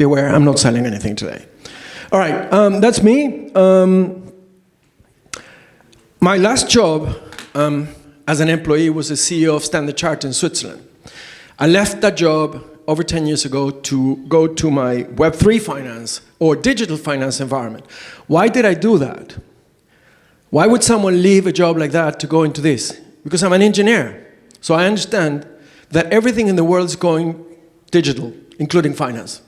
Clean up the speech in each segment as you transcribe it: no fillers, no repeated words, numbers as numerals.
beware, I'm not selling anything today. All right, that's me. My last job as an employee was a CEO of Standard Chartered in Switzerland. I left that job over 10 years ago to go to my Web3 finance or digital finance environment. Why did I do that? Why would someone leave a job like that to go into this? Because I'm an engineer. So I understand that everything in the world is going digital, including finance.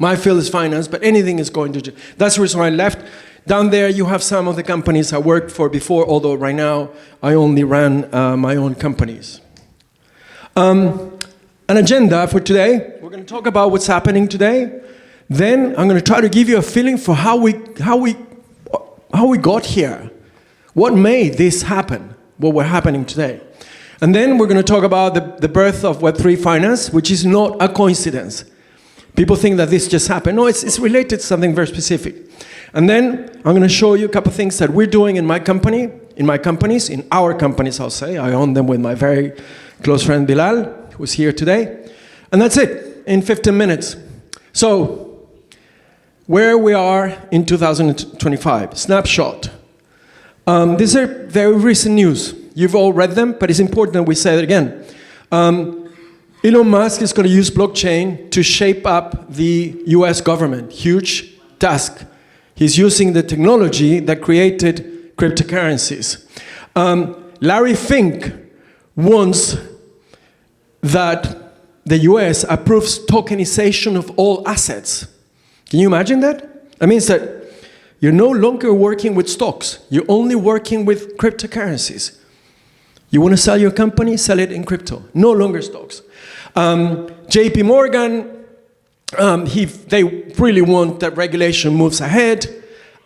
My field is finance, but anything is going digital. That's the reason why I left. Down there, you have some of the companies I worked for before, although right now, I only ran my own companies. An agenda for today. We're going to talk about what's happening today. Then I'm going to try to give you a feeling for how we got here. What made this happen, what we're happening today. And then we're going to talk about the birth of Web3 finance, which is not a coincidence. People think that this just happened. No, it's related to something very specific. And then I'm going to show you a couple of things that we're doing in my company, in our companies, I'll say. I own them with my very close friend Bilal, who's here today. And that's it, in 15 minutes. So, where we are in 2025, snapshot. These are very recent news. You've all read them, but it's important that we say it again. Elon Musk is going to use blockchain to shape up the US government. Huge task. He's using the technology that created cryptocurrencies. Larry Fink wants that the US approves tokenization of all assets. Can you imagine that? That means that you're no longer working with stocks. You're only working with cryptocurrencies. You want to sell your company? Sell it in crypto. No longer stocks. JP Morgan, they really want that regulation moves ahead.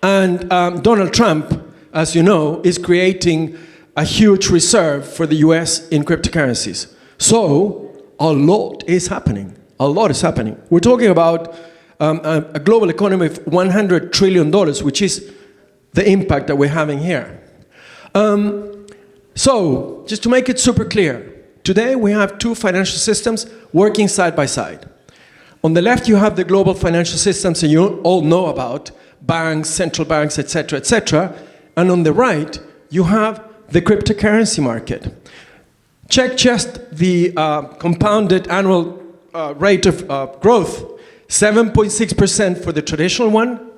And Donald Trump, as you know, is creating a huge reserve for the US in cryptocurrencies. So a lot is happening. A lot is happening. We're talking about a global economy of $100 trillion, which is the impact that we're having here. So, just to make it super clear, today we have two financial systems working side by side. On the left, you have the global financial systems that you all know about, banks, central banks, etc., etc. And on the right, you have the cryptocurrency market. Check just the compounded annual rate of growth, 7.6% for the traditional one,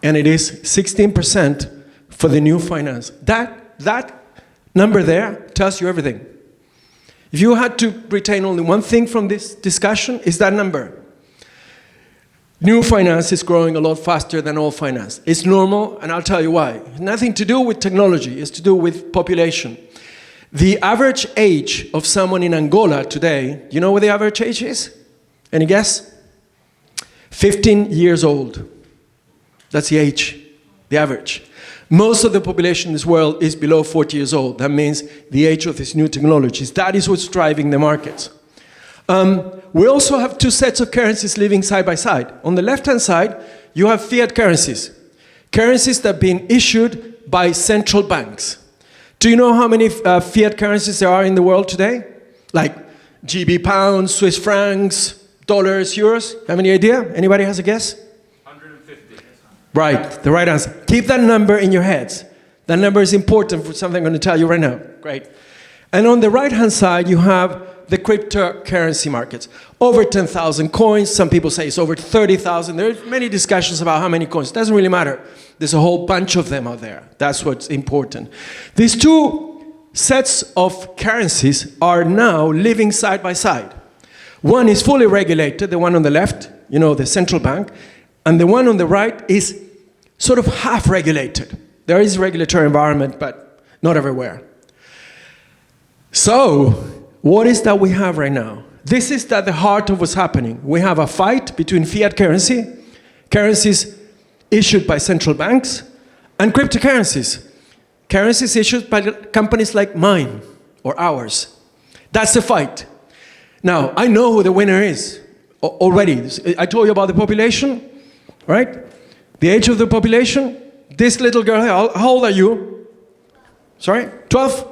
and it is 16% for the new finance. That number there tells you everything. If you had to retain only one thing from this discussion, is that number. New finance is growing a lot faster than old finance. It's normal, and I'll tell you why. Nothing to do with technology, it's to do with population. The average age of someone in Angola today, you know what the average age is? Any guess? 15 years old. That's the age, the average. Most of the population in this world is below 40 years old. That means the age of these new technologies. That is what's driving the markets. We also have two sets of currencies living side by side. On the left-hand side, you have fiat currencies. Currencies that have been issued by central banks. Do you know how many fiat currencies there are in the world today? Like GB pounds, Swiss francs, dollars, euros? Have any idea? Anybody has a guess? 150. Right, the right answer. Keep that number in your heads. That number is important for something I'm going to tell you right now. Great. And on the right-hand side, you have the cryptocurrency markets. Over 10,000 coins. Some people say it's over 30,000. There are many discussions about how many coins. It doesn't really matter. There's a whole bunch of them out there. That's what's important. These two sets of currencies are now living side by side. One is fully regulated, the one on the left, you know, the central bank, and the one on the right is sort of half regulated. There is a regulatory environment, but not everywhere. So, what is that we have right now? This is at the heart of what's happening. We have a fight between fiat currencies issued by central banks, and cryptocurrencies, currencies issued by companies like mine or ours. That's the fight. Now, I know who the winner is already. I told you about the population, right? The age of the population. This little girl here, how old are you? Sorry? 12?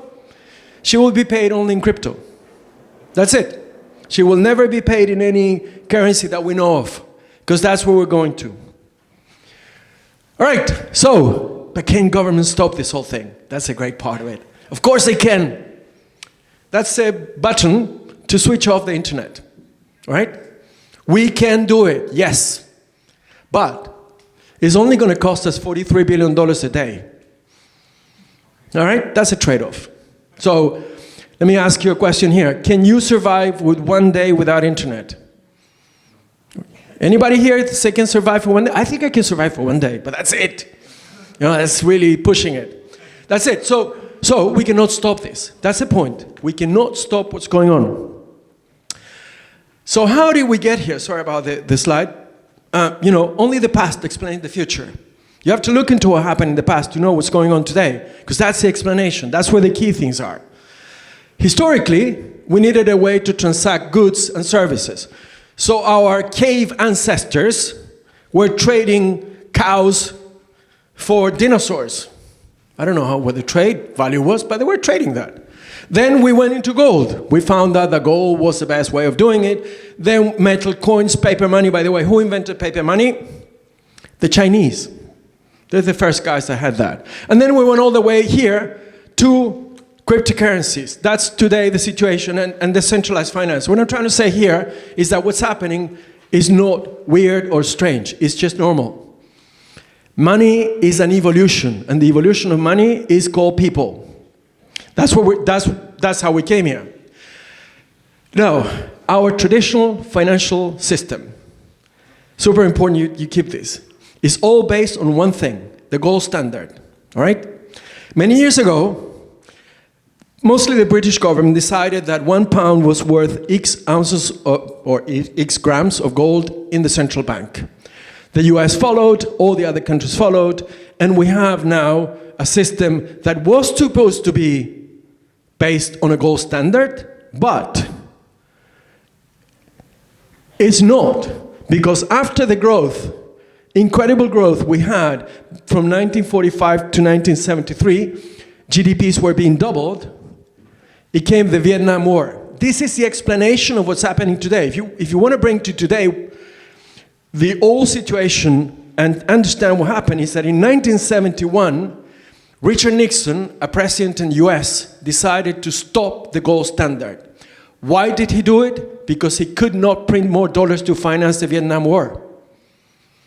She will be paid only in crypto. That's it. She will never be paid in any currency that we know of. because that's where we're going to. All right, so, but can government stop this whole thing? That's a great part of it. Of course they can. That's a button to switch off the internet, right? We can do it, yes. But it's only going to cost us $43 billion a day. All right, that's a trade-off. So let me ask you a question here. Can you survive with 1 day without internet? Anybody here say can survive for 1 day? I think I can survive for 1 day, but that's it. You know, that's really pushing it. That's it. So we cannot stop this. That's the point. We cannot stop what's going on. So how did we get here? Sorry about the slide. Only the past explains the future. You have to look into what happened in the past to know what's going on today, because that's the explanation. That's where the key things are. Historically, we needed a way to transact goods and services. So our cave ancestors were trading cows for dinosaurs. I don't know what the trade value was, but they were trading that. Then we went into gold. We found out that gold was the best way of doing it. Then metal coins, paper money. By the way, who invented paper money? The Chinese. They're the first guys that had that. And then we went all the way here to cryptocurrencies. That's today the situation, and decentralized finance. What I'm trying to say here is that what's happening is not weird or strange. It's just normal. Money is an evolution, and the evolution of money is called people. That's how we came here. Now, our traditional financial system, super important you keep this, is all based on one thing, the gold standard, all right? Many years ago, mostly the British government decided that 1 pound was worth X ounces or X grams of gold in the central bank. The US followed, all the other countries followed, and we have now a system that was supposed to be based on a gold standard, but it's not, because after the growth, incredible growth we had from 1945 to 1973, GDPs were being doubled. It came the Vietnam War. This is the explanation of what's happening today. If you want to bring to today the old situation and understand what happened, is that in 1971, Richard Nixon, a president in the US, decided to stop the gold standard. Why did he do it? Because he could not print more dollars to finance the Vietnam War.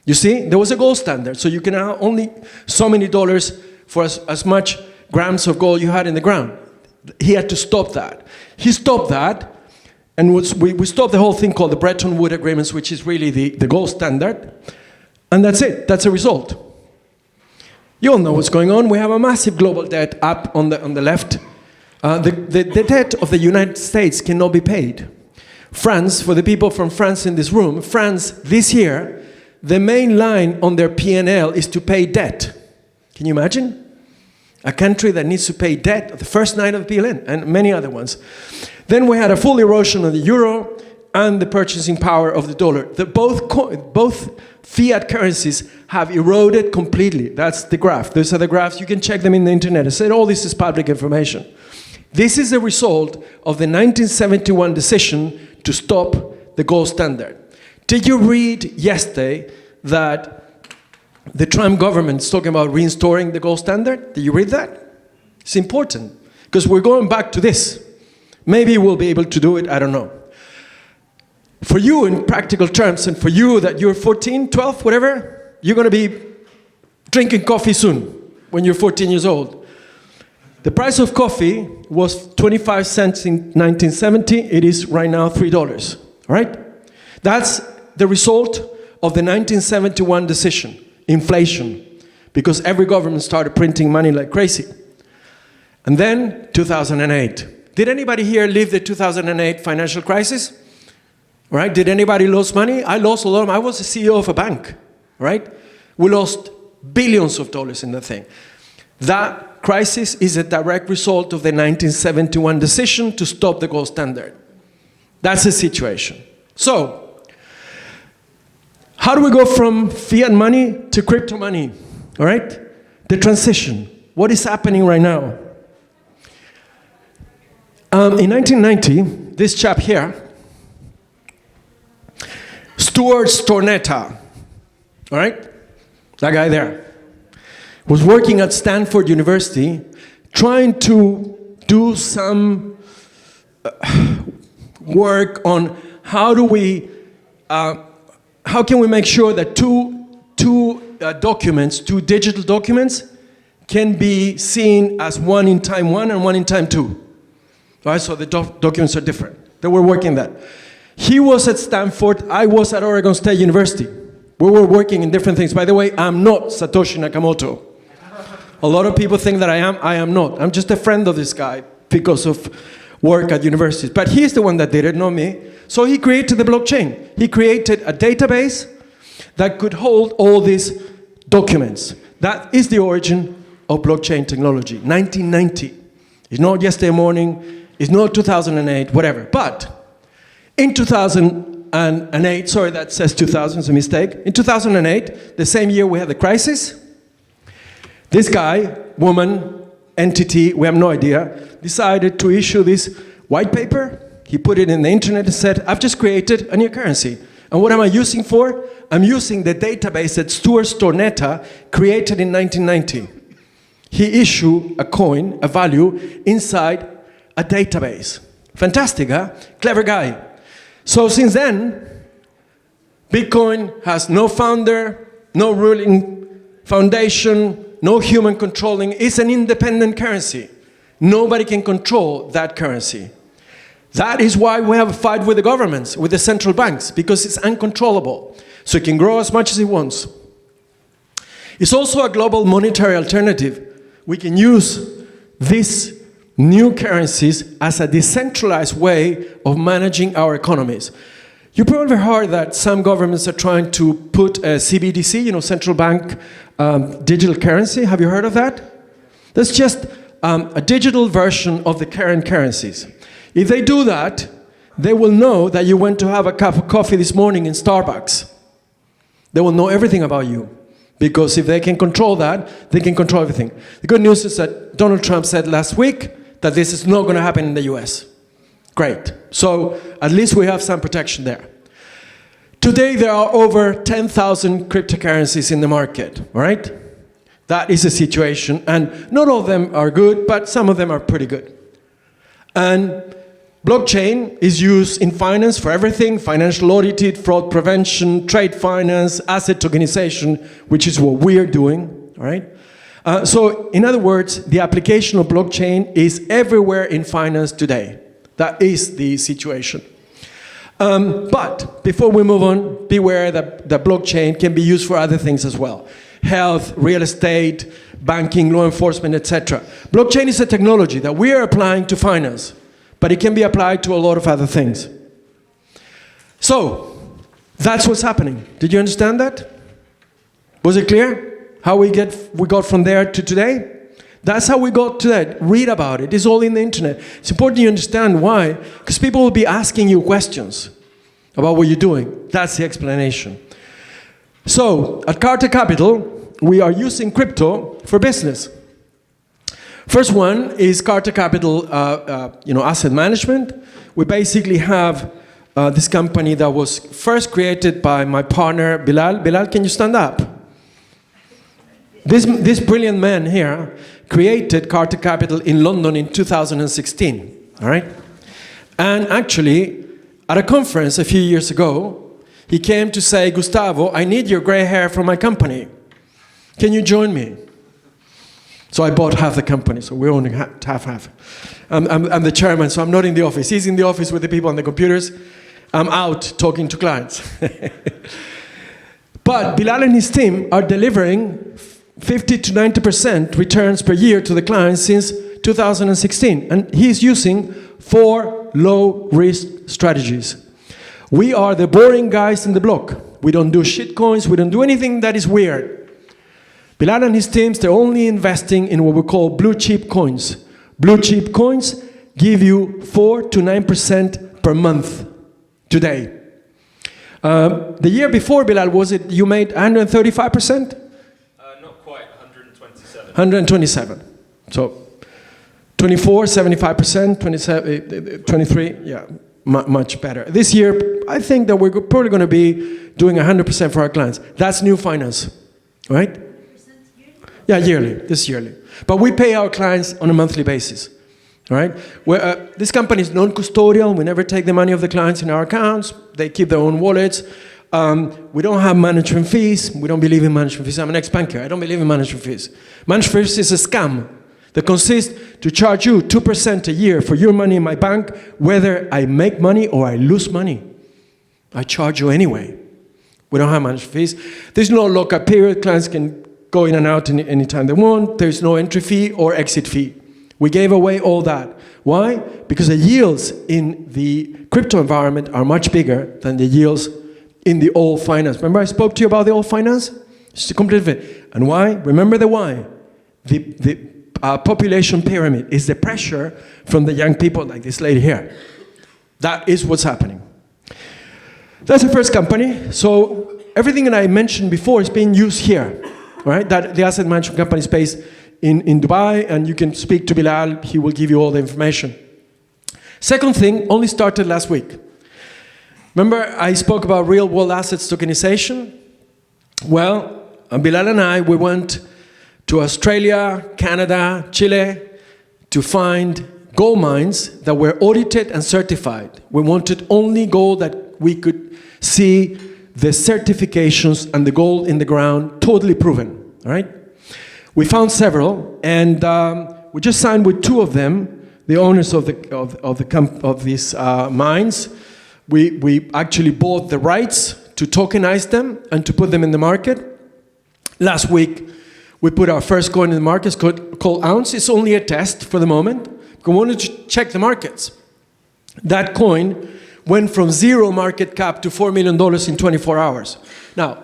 You see, there was a gold standard, so you can have only so many dollars for as much grams of gold you had in the ground. He had to stop that. He stopped that, and we stopped the whole thing called the Bretton Woods Agreements, which is really the gold standard, and that's it. That's a result. You all know what's going on. We have a massive global debt up on the left. The debt of the United States cannot be paid. France, for the people from France in this room, France this year, the main line on their P&L is to pay debt. Can you imagine? A country that needs to pay debt, the first line of the P&L, and many other ones. Then we had a full erosion of the euro and the purchasing power of the dollar. Both fiat currencies have eroded completely. That's the graph. Those are the graphs. You can check them in the internet. I said all this is public information. This is a result of the 1971 decision to stop the gold standard. Did you read yesterday that the Trump government is talking about restoring the gold standard? Did you read that? It's important, because we're going back to this. Maybe we'll be able to do it, I don't know. For you, in practical terms, and for you that you're 14, 12, whatever, you're going to be drinking coffee soon when you're 14 years old. The price of coffee was 25 cents in 1970. It is right now $3, all right? That's the result of the 1971 decision, inflation, because every government started printing money like crazy. And then 2008. Did anybody here live the 2008 financial crisis? Right? Did anybody lose money? I lost a lot. I was the CEO of a bank, right? We lost billions of dollars in the thing. That crisis is a direct result of the 1971 decision to stop the gold standard. That's the situation. So, how do we go from fiat money to crypto money? All right? The transition. What is happening right now? In 1990, this chap here Stuart Stornetta, all right? That guy there was working at Stanford University trying to do some work on how can we make sure that two digital documents can be seen as one in time one and one in time two. Right? So the documents are different. They were working that. He was at Stanford, I was at Oregon State University. We were working in different things. By the way, I'm not Satoshi Nakamoto. A lot of people think that I am not. I'm just a friend of this guy because of work at universities. But he's the one that did it, not me. So he created the blockchain. He created a database that could hold all these documents. That is the origin of blockchain technology, 1990. It's not yesterday morning, it's not 2008, whatever. But in 2008, sorry, that says 2000, it's a mistake. In 2008, the same year we had the crisis, this guy, woman, entity, we have no idea, decided to issue this white paper. He put it in the internet and said, I've just created a new currency. And what am I using for? I'm using the database that Stuart Stornetta created in 1990. He issued a coin, a value, inside a database. Fantastic, huh? Clever guy. So since then, Bitcoin has no founder, no ruling foundation, no human controlling. It's an independent currency. Nobody can control that currency. That is why we have a fight with the governments, with the central banks, because it's uncontrollable. So it can grow as much as it wants. It's also a global monetary alternative. We can use these new currencies as a decentralized way of managing our economies. You probably heard that some governments are trying to put a CBDC, central bank digital currency. Have you heard of that? That's just a digital version of the current currencies. If they do that, they will know that you went to have a cup of coffee this morning in Starbucks. They will know everything about you. Because if they can control that, they can control everything. The good news is that Donald Trump said last week that this is not going to happen in the US. Great. So at least we have some protection there. Today there are over 10,000 cryptocurrencies in the market, all right? That is the situation, and not all of them are good, but some of them are pretty good. And blockchain is used in finance for everything: financial audit, fraud prevention, trade finance, asset tokenization, which is what we are doing, all right? So in other words, the application of blockchain is everywhere in finance today. That is the situation. But before we move on, beware that the blockchain can be used for other things as well. Health, real estate, banking, law enforcement, etc. Blockchain is a technology that we are applying to finance, but it can be applied to a lot of other things. So, that's what's happening. Did you understand that? Was it clear how we got from there to today? That's how we got to that. Read about it. It's all in the internet. It's important you understand why, because people will be asking you questions about what you're doing. That's the explanation. So, at Carter Capital, we are using crypto for business. First one is Carter Capital, asset management. We basically have this company that was first created by my partner, Bilal. Bilal, can you stand up? This brilliant man here created Carter Capital in London in 2016, all right? And actually, at a conference a few years ago, he came to say, Gustavo, I need your gray hair for my company. Can you join me? So I bought half the company, so we're owning half. I'm the chairman, so I'm not in the office. He's in the office with the people on the computers. I'm out talking to clients. But Bilal and his team are delivering 50 to 90% returns per year to the clients since 2016. And he's using 4 low-risk strategies. We are the boring guys in the block. We don't do shit coins. We don't do anything that is weird. Bilal and his teams, they're only investing in what we call blue chip coins. Blue chip coins give you 4 to 9% per month today. The year before, Bilal, was it you made 135%? Not quite, 127. 127. So 24, 75%, 27, 23, yeah. much better. This year, I think that we're probably going to be doing 100% for our clients. That's new finance, right? Yeah, yearly, this yearly. But we pay our clients on a monthly basis, right? This company is non-custodial. We never take the money of the clients in our accounts. They keep their own wallets. We don't have management fees. We don't believe in management fees. I'm an ex-banker. I don't believe in management fees. Management fees is a scam that consists to charge you 2% a year for your money in my bank, whether I make money or I lose money. I charge you anyway. We don't have management fees. There's no lock-up period. Clients can go in and out anytime they want. There's no entry fee or exit fee. We gave away all that. Why? Because the yields in the crypto environment are much bigger than the yields in the old finance. Remember I spoke to you about the old finance? It's completely. And why? Remember the why. The population pyramid is the pressure from the young people like this lady here. That is what's happening. That's the first company. So everything that I mentioned before is being used here. Right? That the asset management company is based in Dubai, and you can speak to Bilal. He will give you all the information. Second thing, only started last week. Remember I spoke about real world assets tokenization? Well, Bilal and I, we went to Australia, Canada, Chile to find gold mines that were audited and certified. We wanted only gold that we could see the certifications and the gold in the ground totally proven, all right? We found several, and we just signed with two of them, the owners of these mines. We actually bought the rights to tokenize them and to put them in the market. Last week, we put our first coin in the market. It's called Ounce. It's only a test for the moment. We wanted to check the markets. That coin went from zero market cap to $4 million in 24 hours. Now,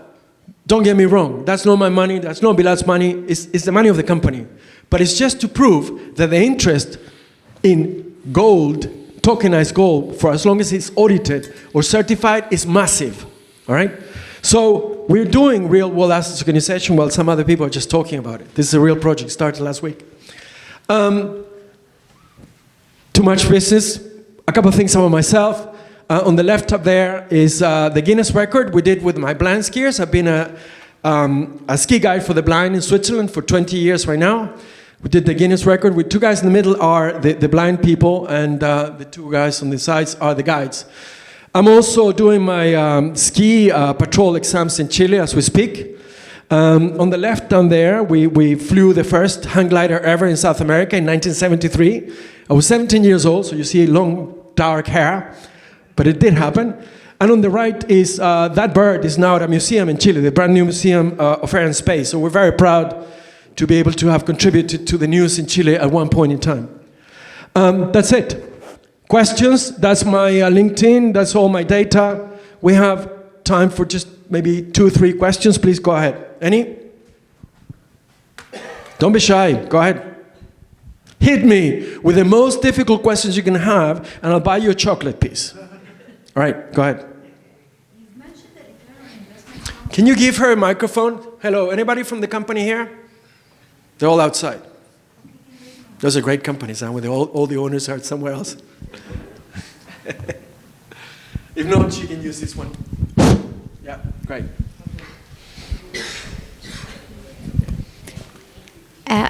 don't get me wrong. That's not my money. That's not Bilal's money. It's the money of the company. But it's just to prove that the interest in gold, tokenized gold, for as long as it's audited or certified, is massive. All right? So we're doing real world assets tokenization while some other people are just talking about it. This is a real project, started last week. Too much business. A couple of things about myself. On the left up there is the Guinness record we did with my blind skiers. I've been a ski guide for the blind in Switzerland for 20 years right now. We did the Guinness record. With two guys in the middle are the blind people, and the two guys on the sides are the guides. I'm also doing my ski patrol exams in Chile as we speak. On the left down there, we flew the first hang glider ever in South America in 1973. I was 17 years old, so you see long, dark hair. But it did happen. And on the right is, that bird is now at a museum in Chile, the brand new Museum of Air and Space. So we're very proud to be able to have contributed to the news in Chile at one point in time. That's it. Questions? That's my LinkedIn. That's all my data. We have time for just maybe 2 or 3 questions. Please go ahead. Any? Don't be shy. Go ahead. Hit me with the most difficult questions you can have, and I'll buy you a chocolate piece. All right, go ahead. You've mentioned that return on investment. Can you give her a microphone? Hello, anybody from the company here? They're all outside. Those are great companies, huh? Where all the owners are somewhere else. If not, she can use this one. Yeah, great.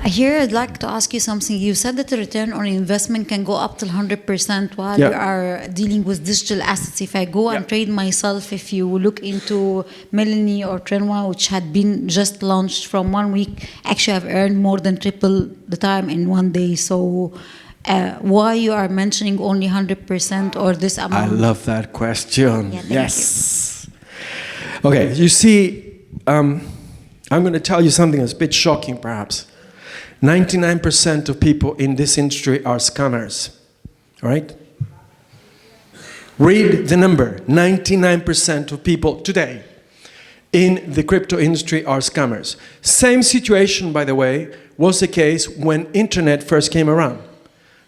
Here, I'd like to ask you something. You said that the return on investment can go up to 100% while Yeah. you are dealing with digital assets. If I go and Yeah. trade myself, if you look into Melanie or Trenwa, which had been just launched from 1 week, actually I've earned more than triple the time in 1 day. So why you are mentioning only 100% or this amount? I love that question. Yeah, thank Yes. Okay, you see, I'm going to tell you something that's a bit shocking, perhaps. 99% of people in this industry are scammers, all right? Read the number. 99% of people today in the crypto industry are scammers. Same situation, by the way, was the case when internet first came around.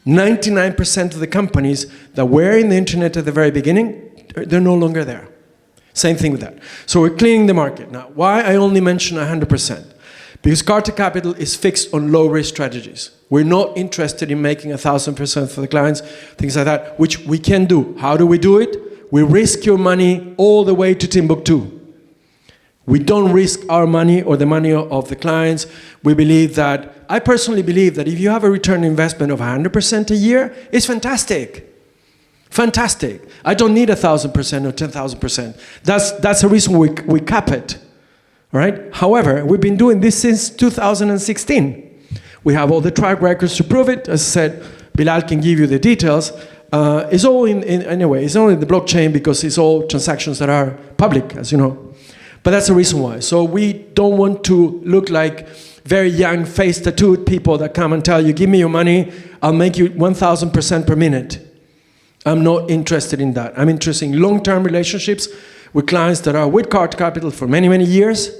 99% of the companies that were in the internet at the very beginning, they're no longer there. Same thing with that. So we're cleaning the market. Now, why I only mention 100%? Because Carter Capital is fixed on low-risk strategies. We're not interested in making 1,000% for the clients, things like that, which we can do. How do we do it? We risk your money all the way to Timbuktu. We don't risk our money or the money of the clients. We believe that, I personally believe that if you have a return on investment of 100% a year, it's fantastic. Fantastic. I don't need 1,000% or 10,000%. That's the reason we cap it. Right? However, we've been doing this since 2016. We have all the track records to prove it. As I said, Bilal can give you the details. It's all anyway, it's only the blockchain because it's all transactions that are public, as you know. But that's the reason why. So we don't want to look like very young, face-tattooed people that come and tell you, give me your money, I'll make you 1,000% per minute. I'm not interested in that. I'm interested in long-term relationships with clients that are with Carta Capital for many, many years,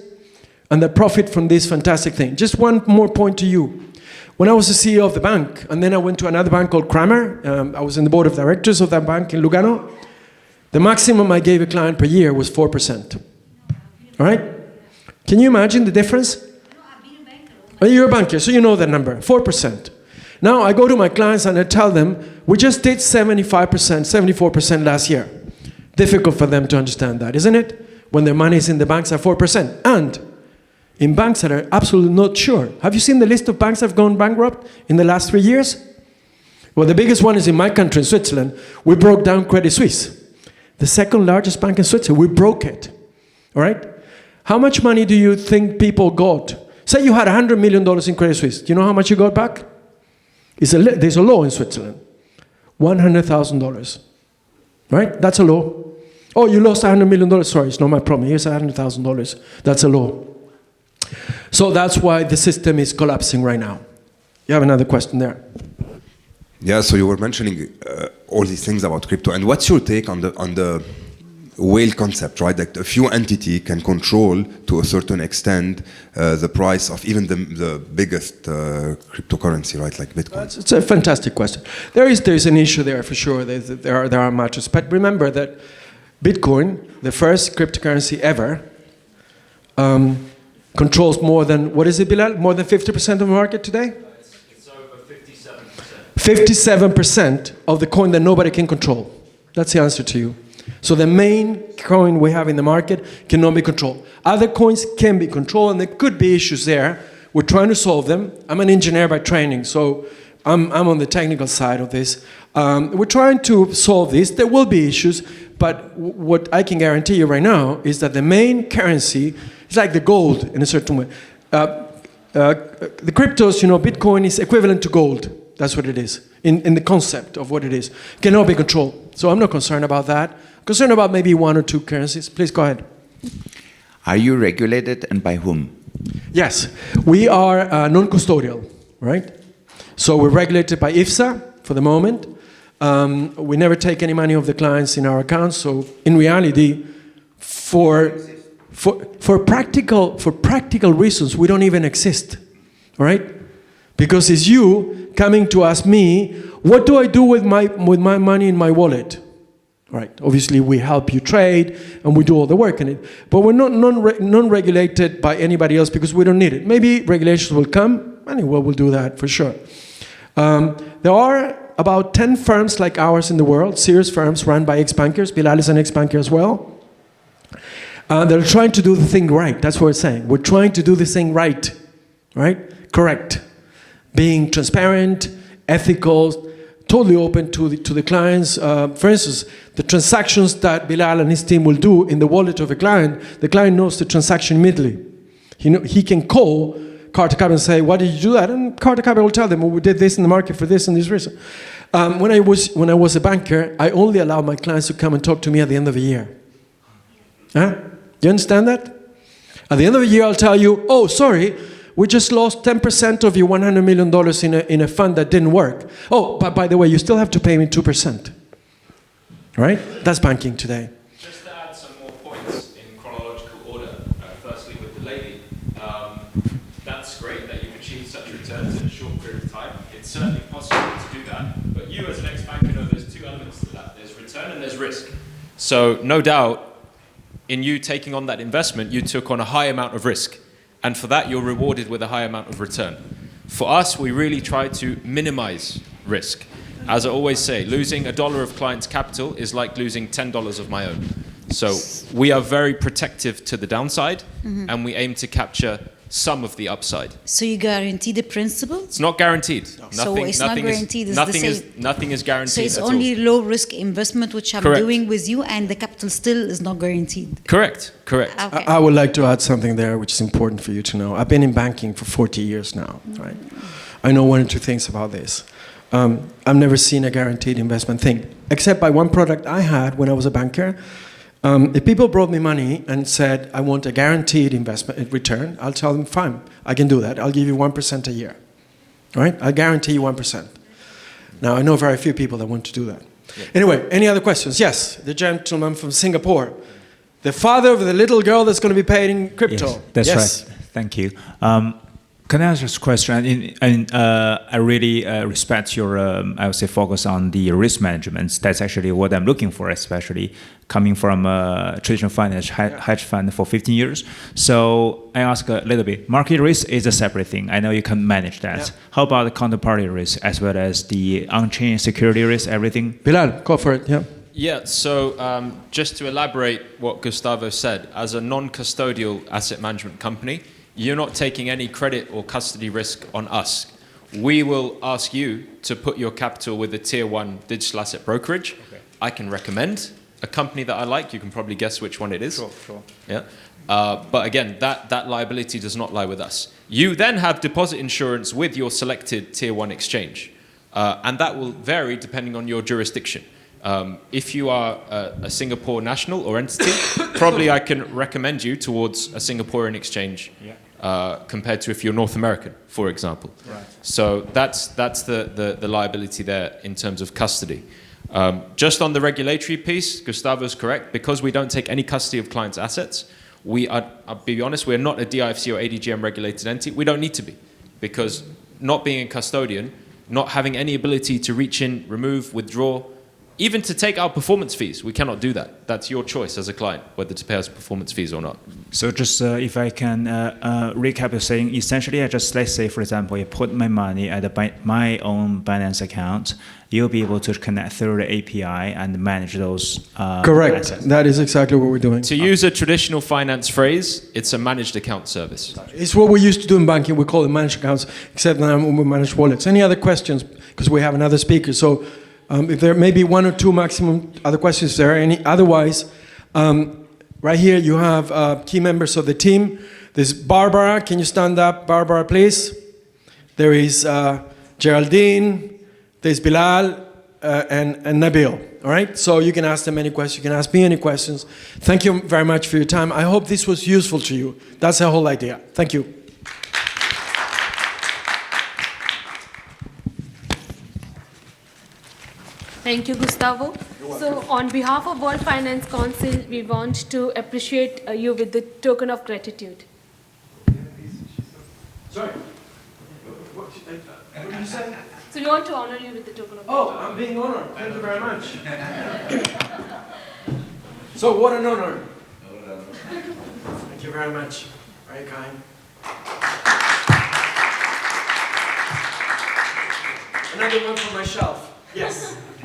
and that profit from this fantastic thing. Just one more point to you. When I was the CEO of the bank, and then I went to another bank called Kramer, I was in the board of directors of that bank in Lugano, the maximum I gave a client per year was 4%. All right? Can you imagine the difference? Oh, you're a banker, so you know that number, 4%. Now I go to my clients and I tell them, we just did 75%, 74% last year. Difficult for them to understand that, isn't it? When their money is in the banks at 4%. And in banks that are absolutely not sure. Have you seen the list of banks that have gone bankrupt in the last 3 years? Well, the biggest one is in my country, in Switzerland. We broke down Credit Suisse. The second largest bank in Switzerland, we broke it. All right? How much money do you think people got? Say you had $100 million in Credit Suisse. Do you know how much you got back? There's a law in Switzerland. $100,000. Right? That's a law. Oh, you lost $100 million. Sorry, it's not my problem. Here's $100,000. That's a law. So that's why the system is collapsing right now. You have another question there. Yeah, so you were mentioning all these things about crypto. And what's your take on the whale concept, right? Like a few entity can control to a certain extent the price of even the biggest cryptocurrency, right? Like Bitcoin. It's a fantastic question. There's an issue there for sure. There are matters. But remember that Bitcoin, the first cryptocurrency ever, controls more than, what is it, Bilal? More than 50% of the market today? It's over 57%. 57% of the coin that nobody can control. That's the answer to you. So the main coin we have in the market cannot be controlled. Other coins can be controlled, and there could be issues there. We're trying to solve them. I'm an engineer by training, so I'm on the technical side of this. We're trying to solve this. There will be issues, but what I can guarantee you right now is that the main currency is like the gold in a certain way. The cryptos, you know, Bitcoin is equivalent to gold. That's what it is, in the concept of what it is. Cannot be controlled. So I'm not concerned about that. I'm concerned about maybe one or two currencies. Please go ahead. Are you regulated, and by whom? Yes, we are non-custodial, right? So we're regulated by IFSA for the moment. We never take any money of the clients in our accounts. So in reality, for practical reasons, we don't even exist, all right? Because it's you coming to ask me, what do I do with my money in my wallet? Right. Obviously, we help you trade and we do all the work in it. But we're not non-regulated by anybody else because we don't need it. Maybe regulations will come, and we'll do that for sure. There are about 10 firms like ours in the world, serious firms run by ex-bankers. Bilal is an ex-banker as well. They're trying to do the thing right. That's what we're saying. We're trying to do the thing right. Right? Correct. Being transparent, ethical, totally open to the clients. For instance, the transactions that Bilal and his team will do in the wallet of a client, the client knows the transaction immediately. He can call Carta Capital and say, why did you do that? And Carta Capital will tell them, well, we did this in the market for this and this reason. When I was a banker, I only allowed my clients to come and talk to me at the end of the year. Huh? Do you understand that? At the end of the year, I'll tell you, oh, sorry, we just lost 10% of your $100 million in a fund that didn't work. Oh, but by the way, you still have to pay me 2%. Right? That's banking today. Just to add some more points in chronological order, firstly with the lady, that's great that you've achieved such returns in a short period of time. It's certainly possible to do that. But you as an ex-banker know there's two elements to that. There's return and there's risk. So no doubt, in you taking on that investment, you took on a high amount of risk. And for that, you're rewarded with a high amount of return. For us, we really try to minimize risk. As I always say, losing $1 of client's capital is like losing $10 of my own. So we are very protective to the downside, and we aim to capture some of the upside. So you guarantee the principal? It's not guaranteed. So it's not guaranteed. Nothing is guaranteed. So it's at only all. low risk investment which I'm Correct. doing with you, and the capital still is not guaranteed. Correct. Okay. I would like to add something there which is important for you to know. I've been in banking for 40 years now, right? I know one or two things about this. I've never seen a guaranteed investment thing, except by one product I had when I was a banker. If people brought me money and said, I want a guaranteed investment return, I'll tell them, fine, I can do that. I'll give you 1% a year. All right? I'll guarantee you 1%. Now, I know very few people that want to do that. Yeah. Anyway, any other questions? Yes, the gentleman from Singapore. The father of the little girl that's going to be paid in crypto. Yes, that's right. Thank you. Can I ask just a question? I really respect your, I would say, focus on the risk management. That's actually what I'm looking for, especially coming from a traditional finance hedge fund for 15 years. So I ask a little bit. Market risk is a separate thing. I know you can manage that. Yeah. How about the counterparty risk as well as the on-chain security risk, everything? Bilal, go for it. Yeah. Yeah, so just to elaborate what Gustavo said, as a non-custodial asset management company, you're not taking any credit or custody risk on us. We will ask you to put your capital with a tier 1 digital asset brokerage. Okay. I can recommend a company that I like. You can probably guess which one it is. Sure. Yeah. But again, that liability does not lie with us. You then have deposit insurance with your selected tier 1 exchange. And that will vary depending on your jurisdiction. If you are a Singapore national or entity, probably I can recommend you towards a Singaporean exchange. Yeah. Compared to if you're North American, for example. Right. So that's the liability there in terms of custody. Just on the regulatory piece, Gustavo's correct. Because we don't take any custody of clients' assets, I'll be honest, we're not a DIFC or ADGM regulated entity. We don't need to be. Because not being a custodian, not having any ability to reach in, remove, withdraw, even to take our performance fees, we cannot do that. That's your choice as a client, whether to pay us performance fees or not. So just if I can recap you're saying, essentially, let's say, for example, I put my money at my own Binance account, you'll be able to connect through the API and manage those Correct. assets. That is exactly what we're doing. To use a traditional finance phrase, it's a managed account service. It's what we used to do in banking. We call it managed accounts, except now we manage wallets. Any other questions? Because we have another speaker. So if there may be one or two maximum other questions, if there are any. Otherwise, right here you have key members of the team. There's Barbara. Can you stand up, Barbara, please? There is Geraldine. There's Bilal and Nabil. All right? So you can ask them any questions. You can ask me any questions. Thank you very much for your time. I hope this was useful to you. That's the whole idea. Thank you. Thank you, Gustavo. So on behalf of World Finance Council, we want to appreciate you with the token of gratitude. Sorry. What did you say? So we want to honor you with the token of gratitude. Oh, I'm being honored. Thank you very much. So what an honor. Thank you very much. Very kind. Another one for my shelf. Yes.